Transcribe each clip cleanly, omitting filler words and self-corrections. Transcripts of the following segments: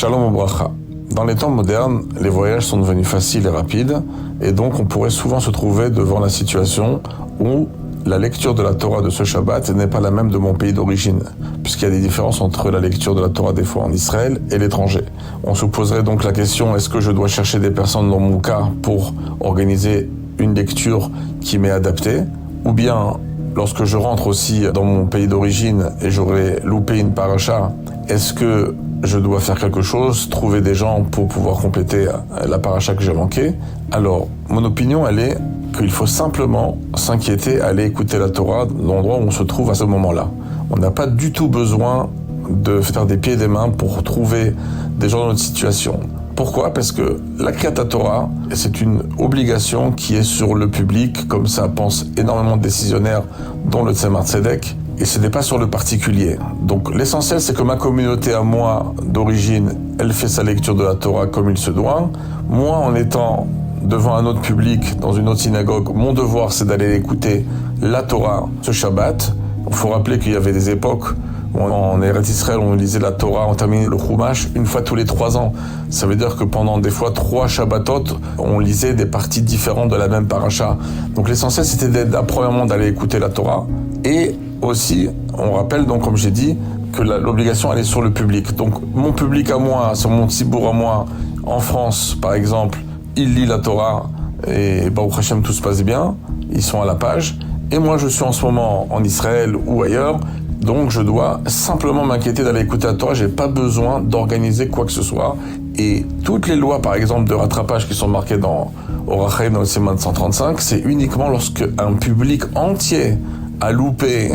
Shalom Obracha. Dans les temps modernes, les voyages sont devenus faciles et rapides, et donc on pourrait souvent se trouver devant la situation où la lecture de la Torah de ce Shabbat n'est pas la même de mon pays d'origine, puisqu'il y a des différences entre la lecture de la Torah des fois en Israël et l'étranger. On se poserait donc la question, est-ce que je dois chercher des personnes dans mon cas pour organiser une lecture qui m'est adaptée, ou bien lorsque je rentre aussi dans mon pays d'origine et j'aurais loupé une paracha, est-ce que je dois faire quelque chose, trouver des gens pour pouvoir compléter la paracha que j'ai manquée? Alors, mon opinion, elle est qu'il faut simplement s'inquiéter, aller écouter la Torah dans l'endroit où on se trouve à ce moment-là. On n'a pas du tout besoin de faire des pieds et des mains pour trouver des gens dans notre situation. Pourquoi? Parce que la Kriyat Torah, c'est une obligation qui est sur le public, comme ça pensent énormément de décisionnaires, dont le Tzemar Tzedek, et ce n'est pas sur le particulier. Donc l'essentiel, c'est que ma communauté à moi, d'origine, elle fait sa lecture de la Torah comme il se doit. Moi, en étant devant un autre public, dans une autre synagogue, mon devoir, c'est d'aller écouter la Torah ce Shabbat. Il faut rappeler qu'il y avait des époques où en Eretz Israël, on lisait la Torah, on terminait le Chumash une fois tous les 3 ans. Ça veut dire que pendant des fois 3 Shabbatot, on lisait des parties différentes de la même paracha. Donc l'essentiel, c'était premièrement d'aller écouter la Torah. Et aussi, on rappelle, donc comme j'ai dit, que l'obligation, elle est sur le public. Donc mon public à moi, sur mon tzibour à moi, en France, par exemple, il lit la Torah et Baruch Hashem, tout se passe bien, ils sont à la page. Et moi, je suis en ce moment en Israël ou ailleurs, donc je dois simplement m'inquiéter d'aller écouter la Torah, j'ai pas besoin d'organiser quoi que ce soit. Et toutes les lois, par exemple, de rattrapage qui sont marquées dans Orach Chaim, dans le Siman 135, c'est uniquement lorsque un public entier a loupé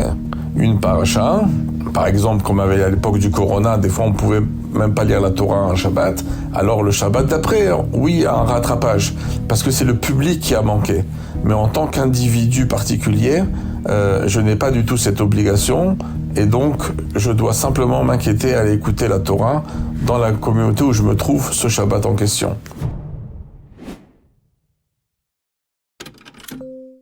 une paracha. Par exemple, comme à l'époque du Corona, des fois on pouvait même pas lire la Torah un Shabbat. Alors le Shabbat d'après, oui, il y a un rattrapage, parce que c'est le public qui a manqué. Mais en tant qu'individu particulier, je n'ai pas du tout cette obligation, et donc je dois simplement m'inquiéter à aller écouter la Torah dans la communauté où je me trouve ce Shabbat en question.